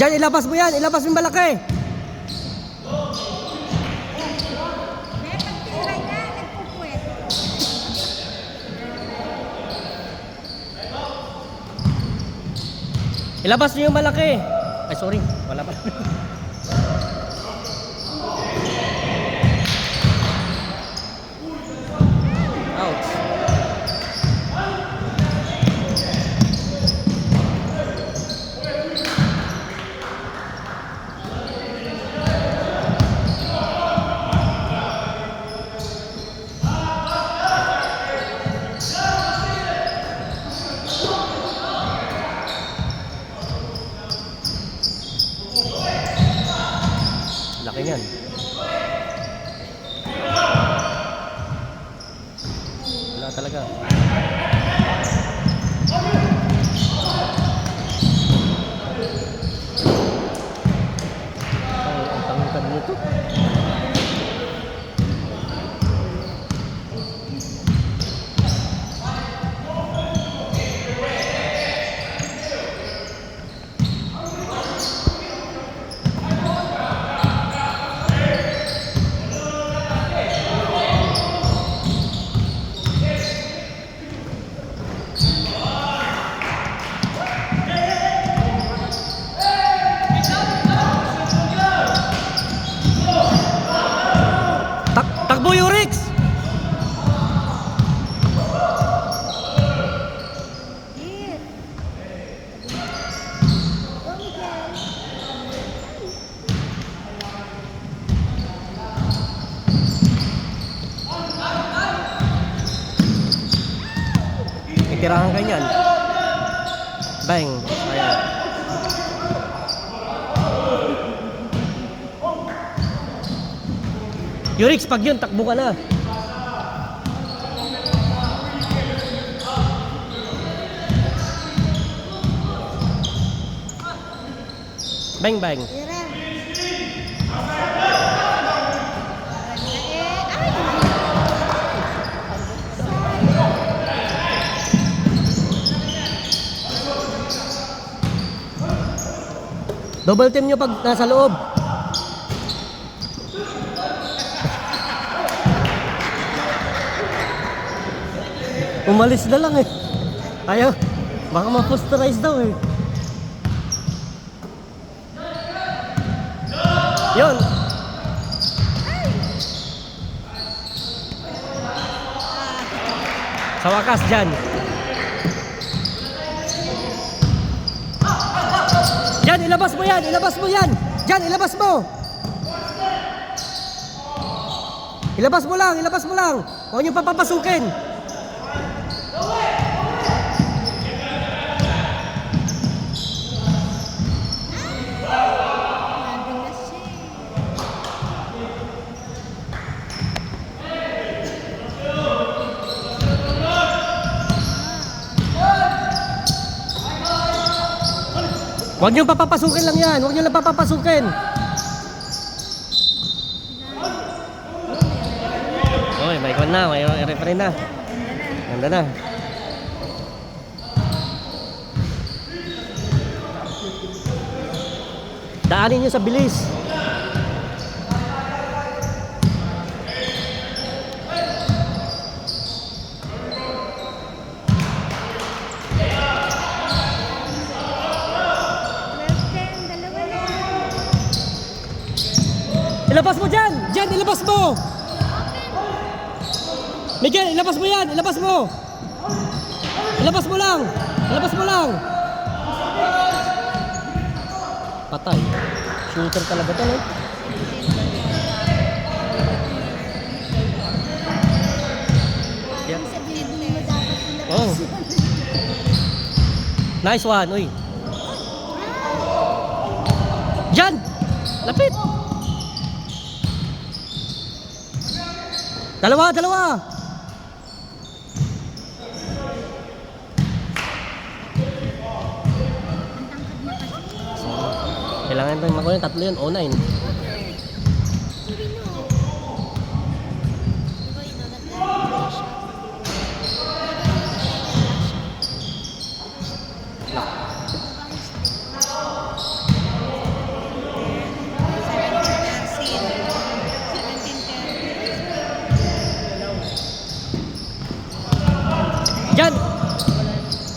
Diyan, ilabas mo yan. Ilabas mo yung malaki. Ilabas niyo yung malaki. Ay, sorry. Wala pa. Ouch. Laki niyan. Wala talaga. Ang tangkad nito. Takbo yung Rex! Itirahan ka niyan. Bang! Ayan. Yurix, pag yun, takbo ka na. Bang, bang. Double team nyo pag nasa loob. Umalis na lang eh. Ayaw. Baka ma-posterize daw eh. Yun. Sa wakas dyan. Dyan, ilabas mo yan. Ilabas mo yan. Dyan, ilabas mo. Ilabas mo lang. Ilabas mo lang. Huwag niyo papapasukin. Huwag niyo papapasukin lang yan. Huwag niyo lang papapasukin. Oy, may ikon na. May referee na. Ganda na. Daanin niyo sa bilis. Ilabas mo dyan! Dyan, ilabas mo! Miguel, ilabas mo yan! Ilabas mo! Ilabas mo lang! Ilabas mo lang! Patay. Shooter talaga to, no? Yeah. Oh. Nice one, uy. Dyan! Lapit! Dalawa, dalawa. Kailangan tayong makuha yung tatlo yun, O9.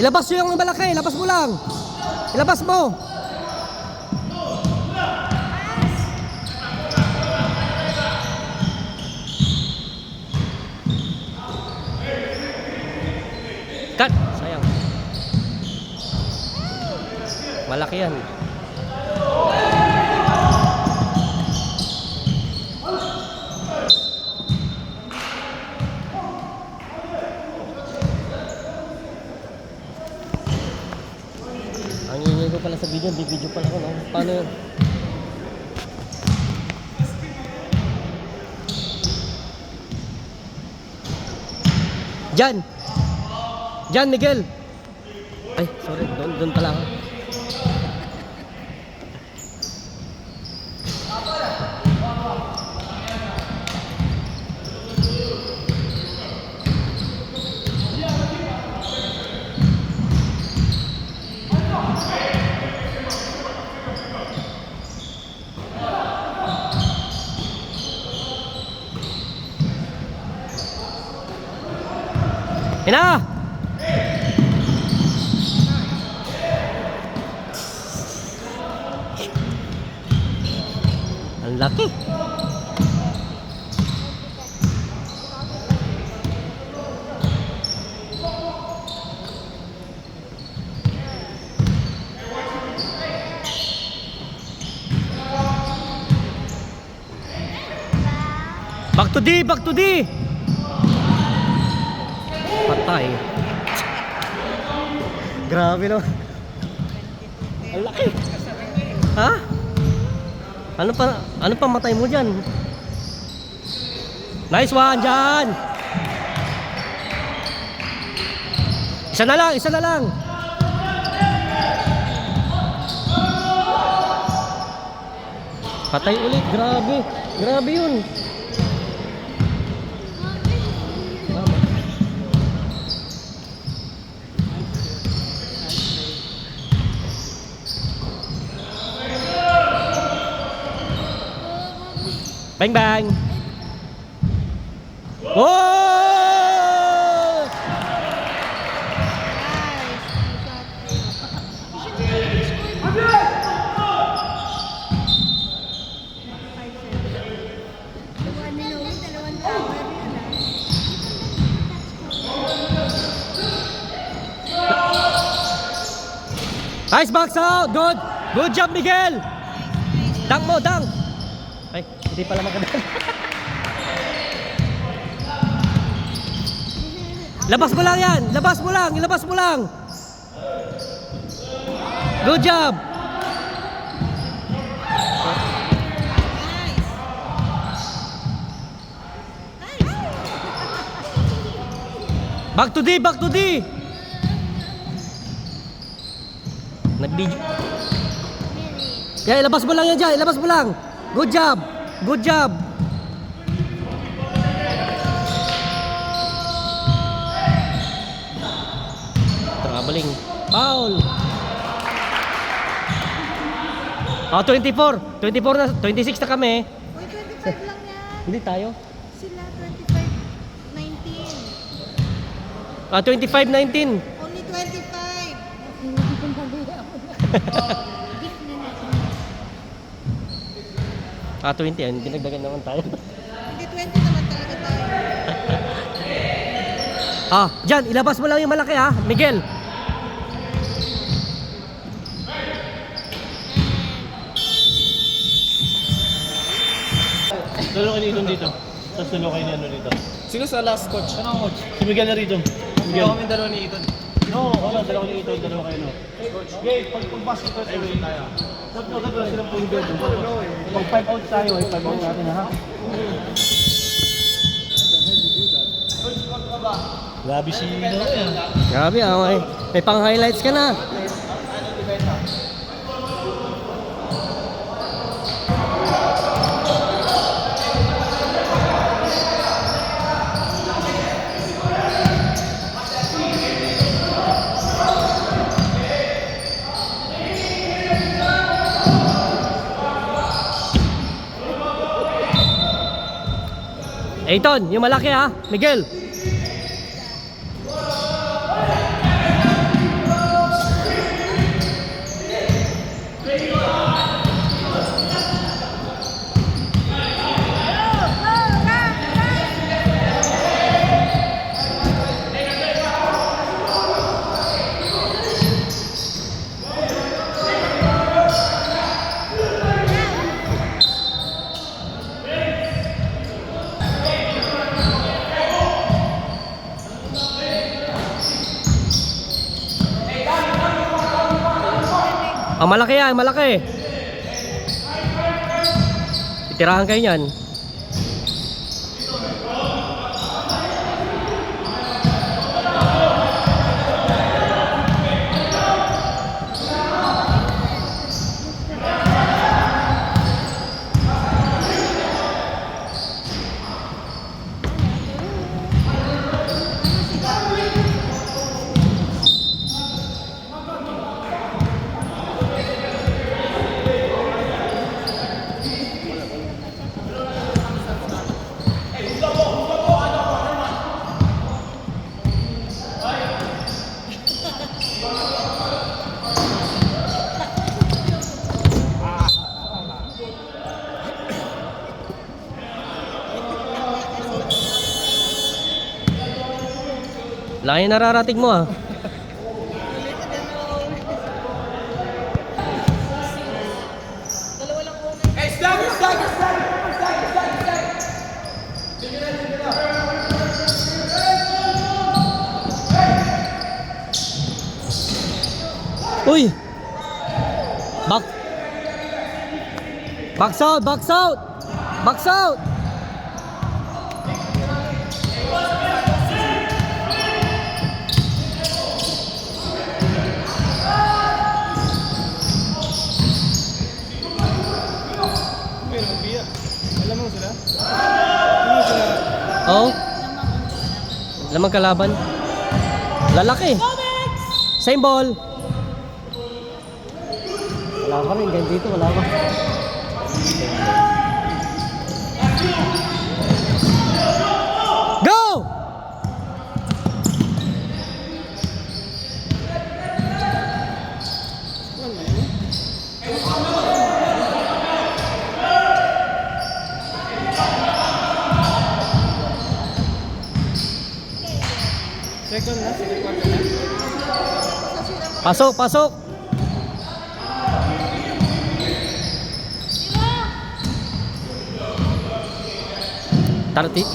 Ilabas mo yung malaki, ilabas mo lang. Ilabas mo. Cut! Sayang. Malaki yan. Ang ingay ko pala sa video, di video pala ako, no? Paano yun? Diyan! Diyan, Miguel! Ay, sorry, doon pala ako. Ina! Ang laki. Back to D, back to D. Patay. Grabe no. Ang laki. Ha? Ano pa matay mo diyan? Nice one diyan. Isa na lang. Patay ulit, grabe. Grabe 'yun. Bang bang. Oh! Nice box out. Good job, Miguel. Dang mo, dang. Ay, hindi pala maganda. Labas mo lang yan. Ilabas mo lang. Good job. Back to D. Nag-video. Yeah, ilabas mo lang yan dyan. Good job. Traveling. Foul. 24 na, 26 na kami. Uy, 25 lang yan. Hindi tayo. Sila 25-19. 25-19. Only 25. Gift na natin. 20, dinagdagan naman tayo. Hindi 20 naman talaga tayo. Diyan, ilabas mo lang yung malaki ha, Miguel. Dalawa kayo dito. Tapos dalawa kayo ni dito. Sino sa last coach? Ano ang coach? Si Miguel na rito. Miguel. Kami dalawa ni Ethan. No, dalawa ni Ito, dalawa kayo no. Okay, pag-basket ko tayo tayo. Tatlo silang point guard. Pag 5 out tayo, 5 out natin ha. Grabe si Ino yan. Grabe may pang-highlights ka na. Ayton, yung malaki ha, Miguel. Ah, malaki yan, malaki. Titirahan kayo niyan. Laki nararating mo ah. Dalawa lang una. Uy! Back! Box out! Box out! Box out! Pero biya. Alam mo sila? Alam mo sila? Oh? Lamang kalaban. Lalaki. Same ball. Wala pa rin. Ganyan dito. Wala pa. Go! Second na, second quarter na. Pasok, pasok. Tarti.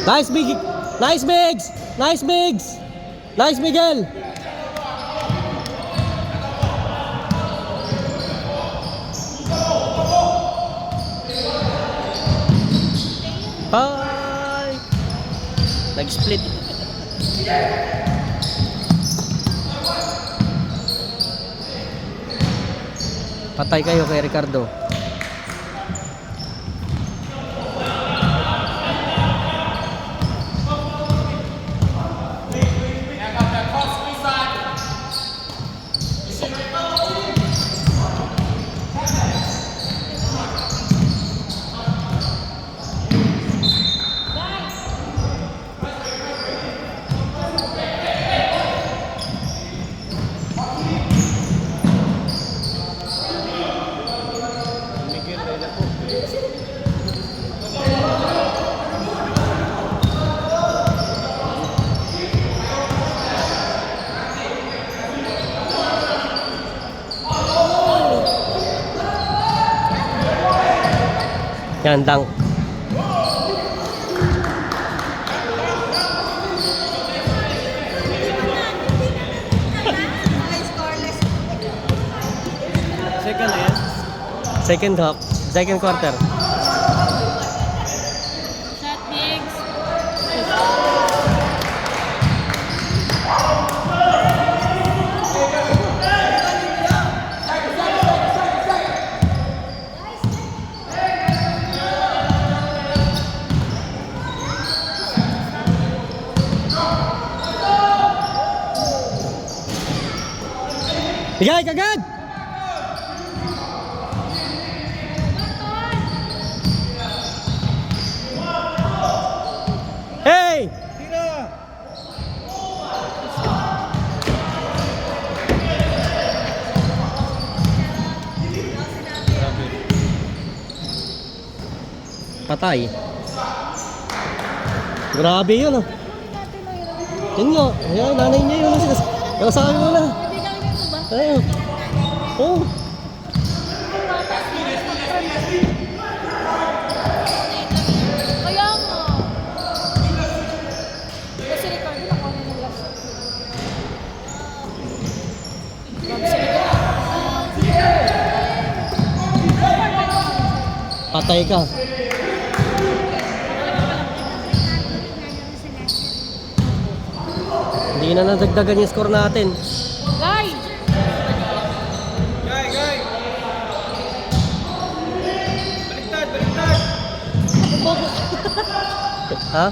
Nice big, nice bigs, nice bigs, nice Miguel. Bye. Nag-split. Patay kayo kay Ricardo. Yan, dunk. Second na yan. Second half, second quarter. Shot bigs. Bigay kagad! Hey! Tira! Patay. Grabe yun ah. Yun nga. Ayan, nanay niya yun. Sabi mo na. Hindi ka rin ito ba? Ayun. Oh. Kaya nga. Kasi Ricardo, nakuha na ng last. Patay ka. Hindi na nadagdagan yung score natin. Guy! Guy, guy! Baliktad, baliktad! Ha?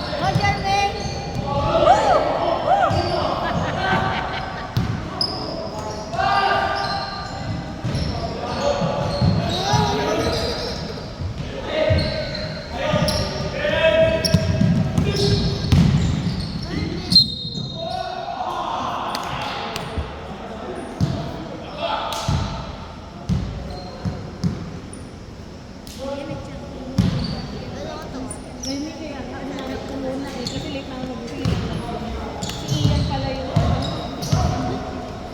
Go, Jeremy! Hindi kaya hanap ko muna eh. Kasi late na ako mag-uwi. Si Ian pala yung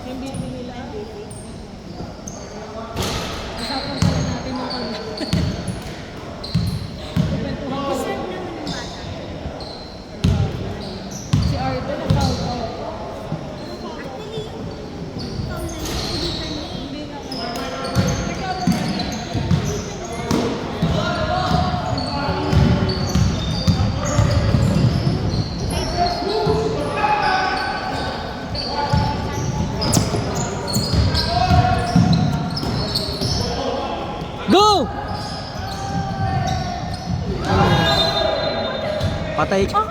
baby nila. Usapan pala natin yung ano. Kwentuhan ko. Si Arden nag-out out. Hindi na Ikaw naman. Go! Patay ka.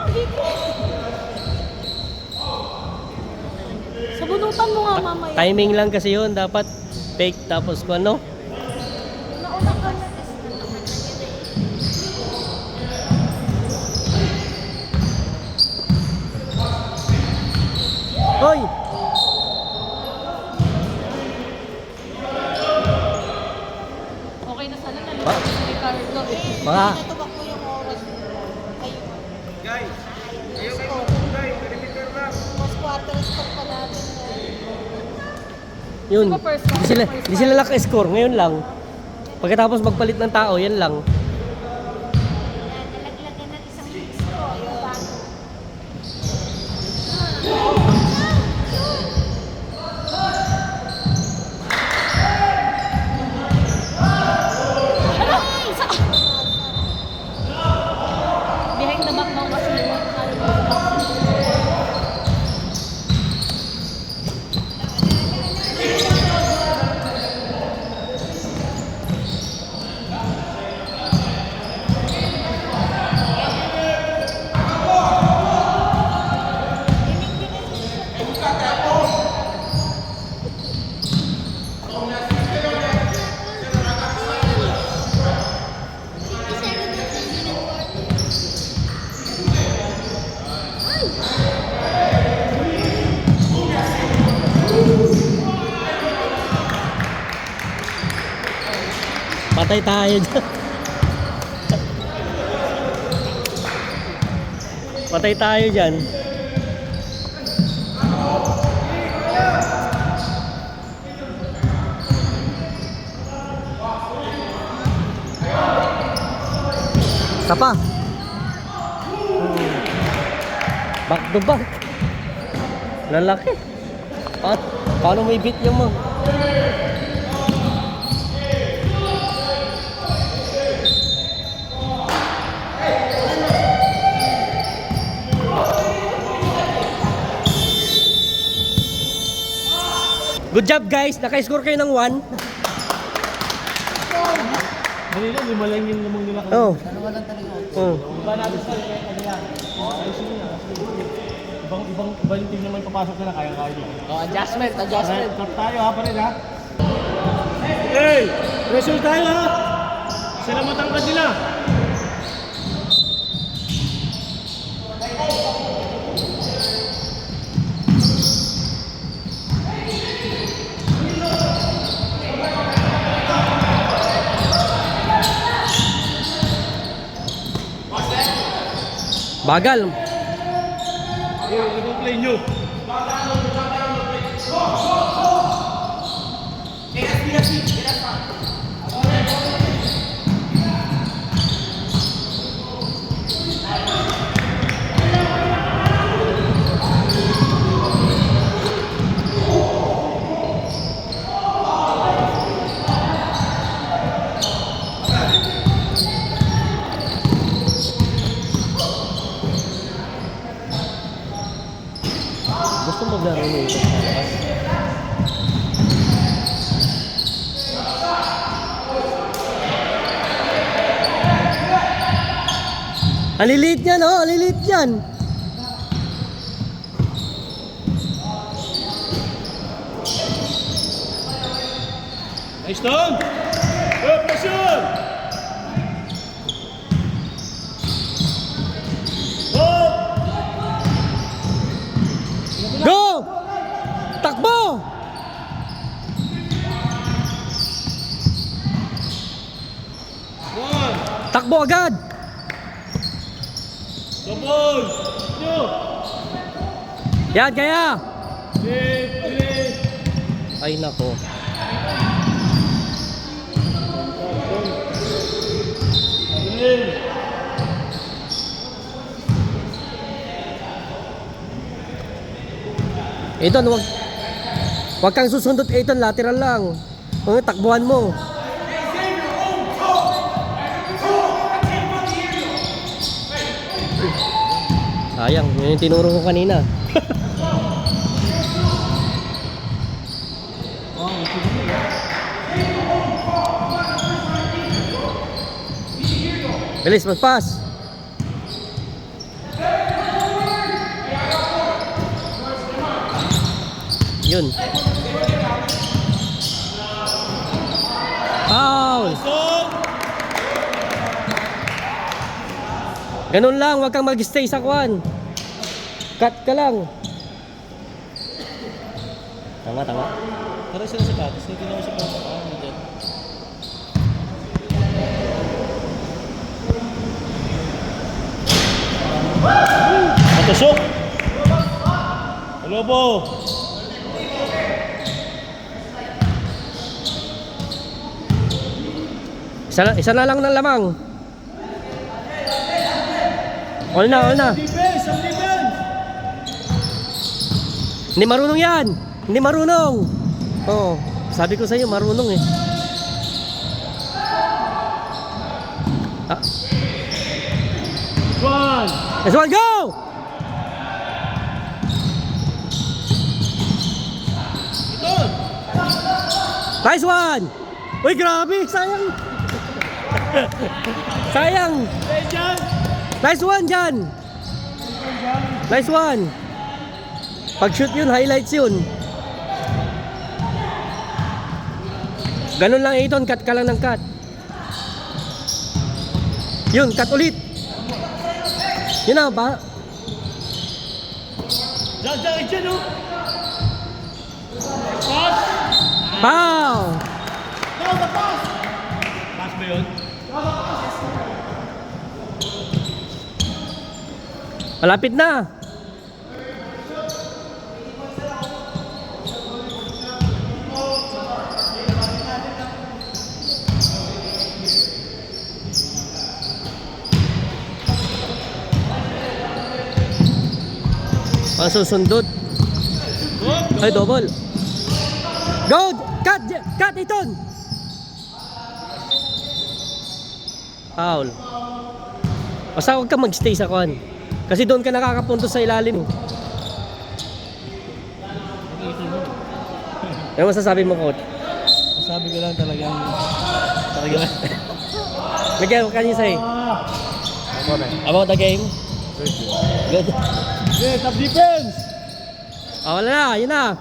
Sabunutan mo nga mamaya. Timing lang kasi yun. Dapat fake tapos kung ano. Nauna ka na. Hoy! Okay na sana nalito si Ricardo. Mga Tumakbo yung oras. Ayun. Guy! Ayaw kayo guy! Perimeter lang! Mas quarter stop pa natin. yun. Di ba first half? Di sila naka-score. Ngayon lang. Pagkatapos magpalit ng tao, yan lang. Nalaglagan ng isang score. Behind the back daw kasi yun. Patay tayo dyan. Patay tayo dyan. Isa pa. Back to back. Lalaki. Paano may beat yung mo? Good job guys, naka-score kayo ng 1. Dali lang, lima lang yung lamang nila. Oh. Oh. Iba natin sa ano yan. Ayusin nyo na. Ibang yung team naman papasok na kaya-kaya nyo. Oh, adjustment. Alright, cut tayo ha pa rin ha. Hey! Pressure tayo ha! Sila matangkad nila. Bagal. Ano play nyo? Gusto maglaro nito sa labas. Ang liliit niyan, oh, ang liliit niyan. Nice down! Good pressure! Go! Go! Takbo! One! Takbo agad! Double! Two! Yan, kaya! Three! Ay, nako. Three! Eton, wag kang susundot, Eton, lateral lang. Kung takbuhan mo. Sayang, yun yung tinuro ko kanina. Bilis, mag-pass. Yun. Foul. Ganun lang, wag kang mag-stay sa kwan. Cut ka lang. Tama, tama. Tara sila sa katas. Hindi na ako sa katas. Dyan. Matusok! Hello po! Isa na lang ng lamang. All na, all na. Defense! Ang defense! Hindi marunong yan. Hindi marunong. Oo, sabi ko sa iyo, marunong eh. Ah, One! let's one, go! Ito! Nice one! Uy, grabe, sayang. Sayang. Hey, John! Nice one, Jan. Nice one. Pag-shoot yun, highlights yun. Ganun lang, Eton, cut ka lang ng cut. Yun, cut ulit. Yun na, ba? John, John, oh! Pass! Pow! Pass ba yun? Malapit na. Pasusundot. Ay, double. Go! Cut! Cut, Eton! Foul. Basta huwag kang magstay sa kwan. Kasi doon ka nakakapunto sa ilalim. Ano masasabi mo, coach? Sabi ko lang talagang... Miguel, what can you say? About the game? Good. Yeah, top defense! Oh, wala na, yun na.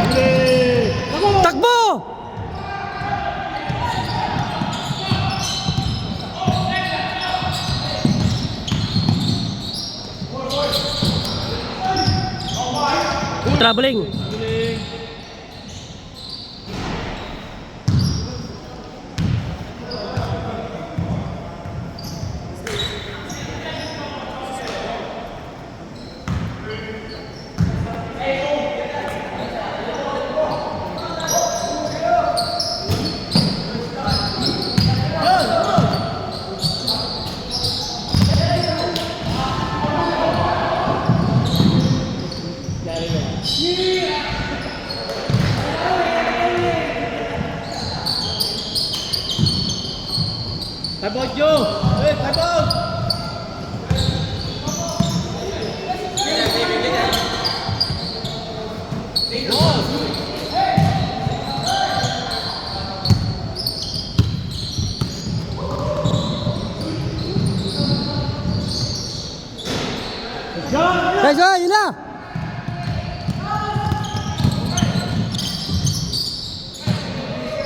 Huli! Takbo! Traveling. Time out, Joe! Hey, time out! Guys, yun na!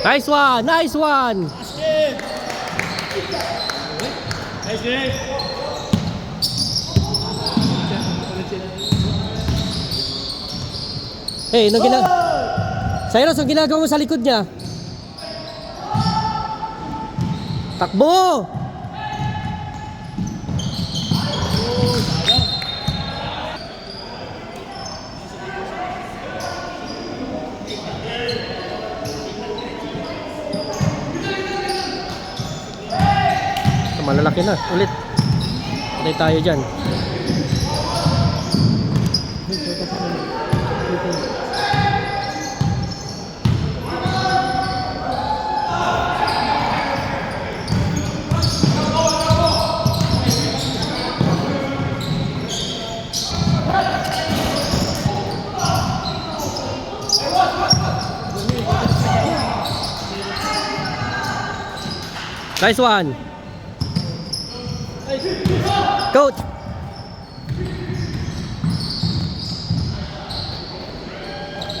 Nice one! Nice one! Nice game! Hey, anong Cyrus, ang ginagawa mo sa likod niya? Takbo! Malalaki na, ulit. Patay tayo dyan. Nice one. Coach.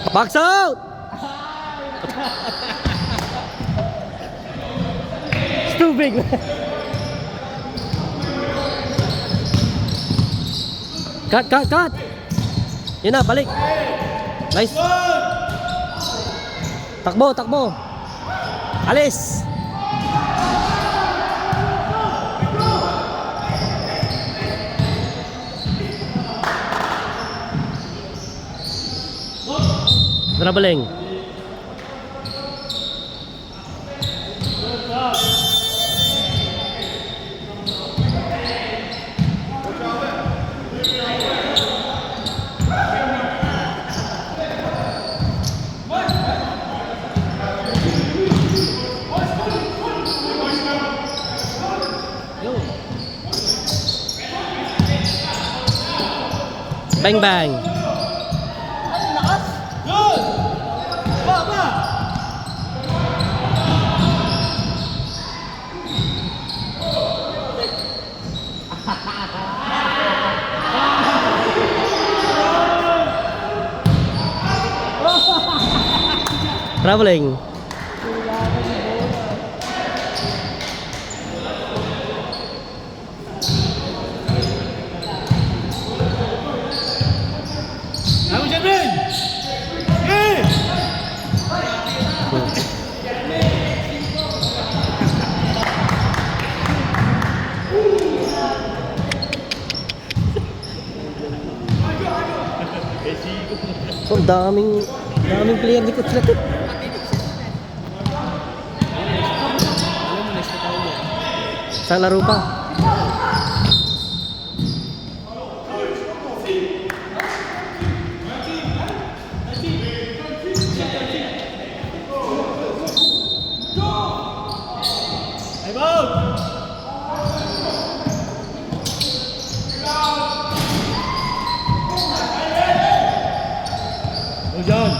Box out. It's too big. Cut. Yan na, balik. Nice. Takbo. Alis. Dribbling. Bang bang. Traveling. Ako dyan, Ben! Eh! Oh, daming player di coach natin. Isang laro pa. Time out! Go, John!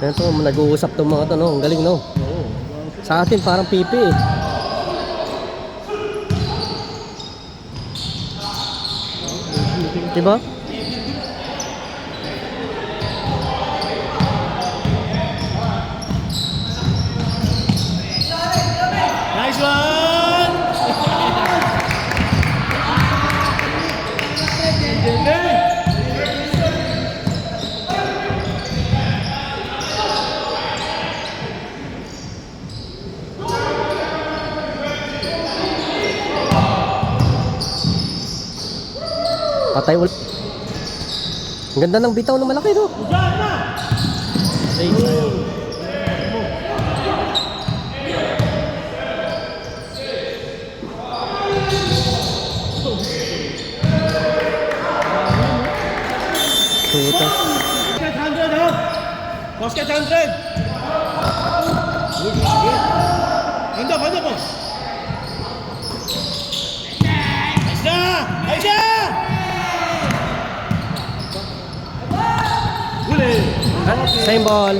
Yan to, nag-uusap tong mga to, no? Ang galing, no? Sa atin, parang pipi eh. Diba? Patay ulit. Ang ganda ng bitaw na malaki, no? Ay, sayang. Puta. Basket 100, ha? Basket 100. Handa po. Ayos na! Huli! Same ball.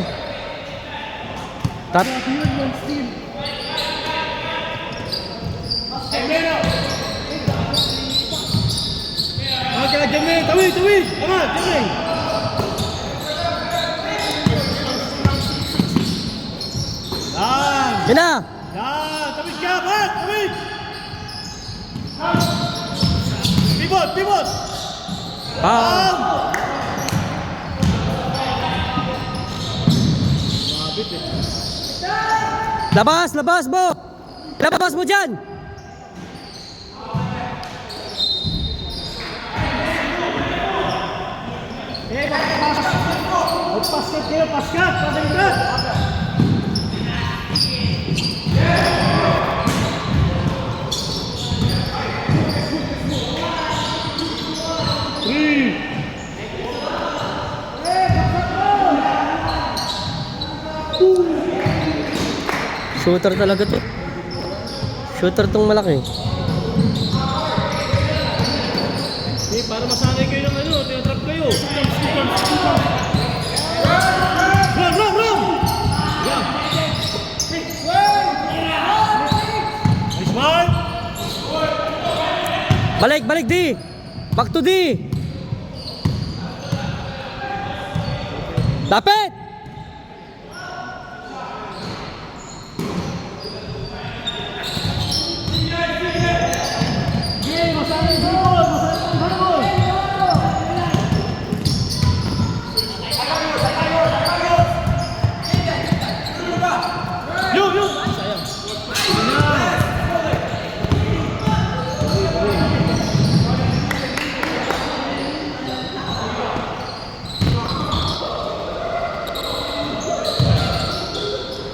Tap. Okay, Jamie! Tawid! Come on, Jamie! Yan na. Tawid ka! Tawid! Pivot! Foul. Labas mo. Labas mo dyan. Paskat kayo! Paskat! Shooter talaga to. Shooter tong malaki. Para masanay kayo ng tinatrap kayo. Run! Yeah. Nice man! Balik D. Back to D. Lapit.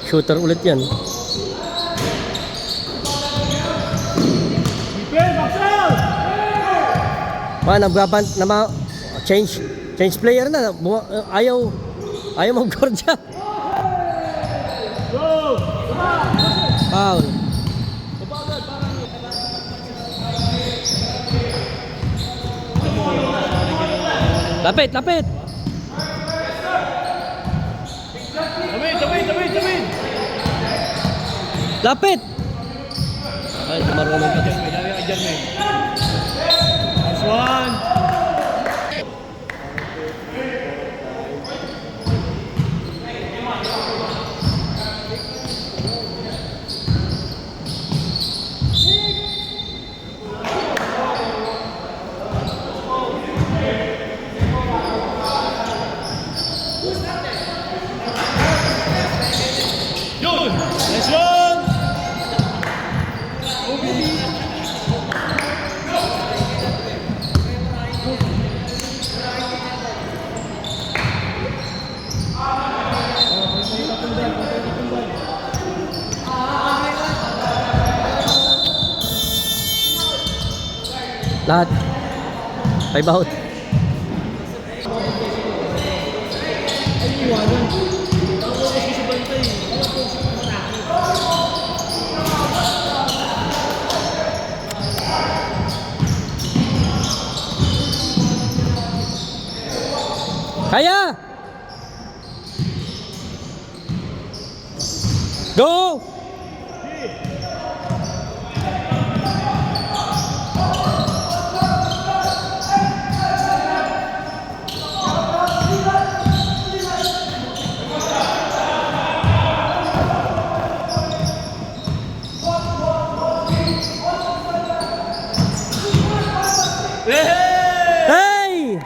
Shooter ulit yan. Change player na. Ayaw mag-guard siya. Foul. Lapit. Tawid! Lapit. Ay, marunong ka to. Nice one! Nice one! Lahat. 5 out. Kaya! Go! Hey!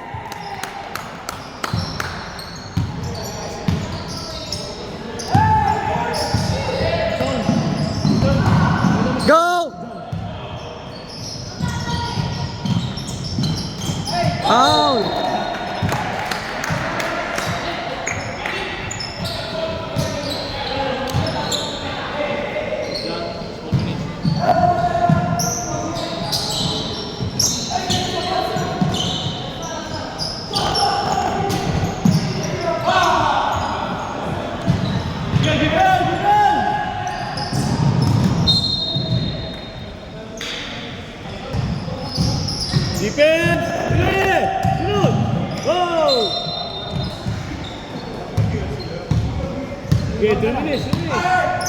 Okay, 2 minutes. 2 minutes.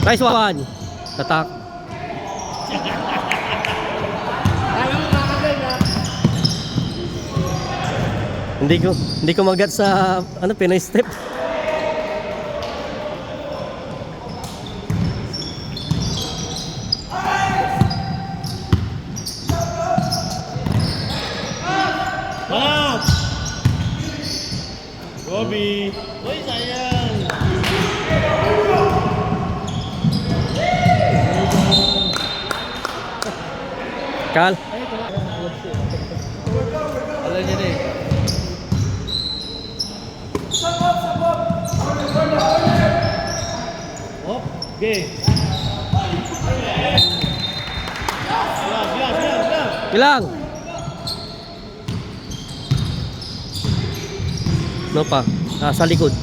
Nice one. Tatak. Hindi ko magat sa ano Pinoy step. Bob! Bobby! Uy, sayang! Kal. Alam niya na eh. Oh, okay. Silang. Ilang. No pa. Sa likod.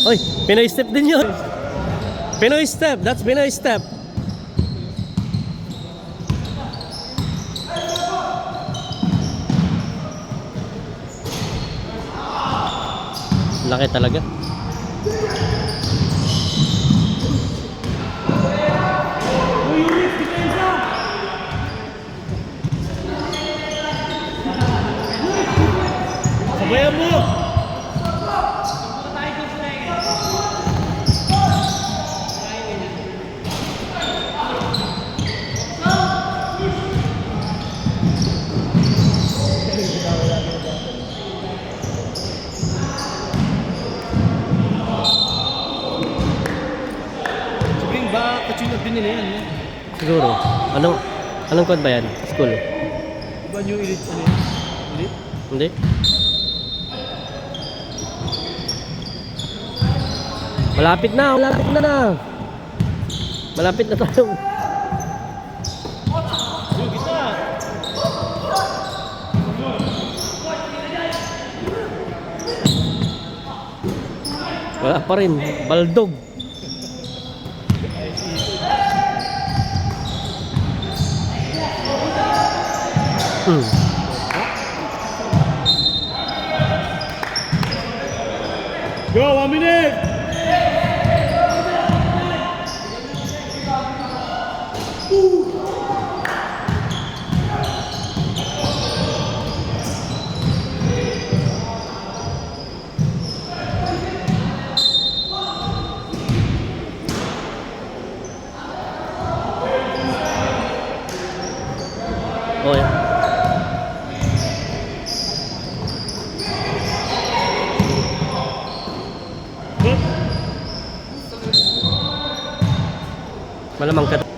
Oy, Pinoy step din yun. Pinoy step. That's Pinoy step. Laki talaga. Sabayan mo! Sabihin ba, kachinag din nila yan? Eh? Siguro. Anong kwan ba yan? School? Diba new elite ano yan? Elite? Hindi? Malapit na. Malapit na tayo. Yung kita! Wala pa rin. Baldog. Go, 1 minute! Oh, yeah. Malamang ka.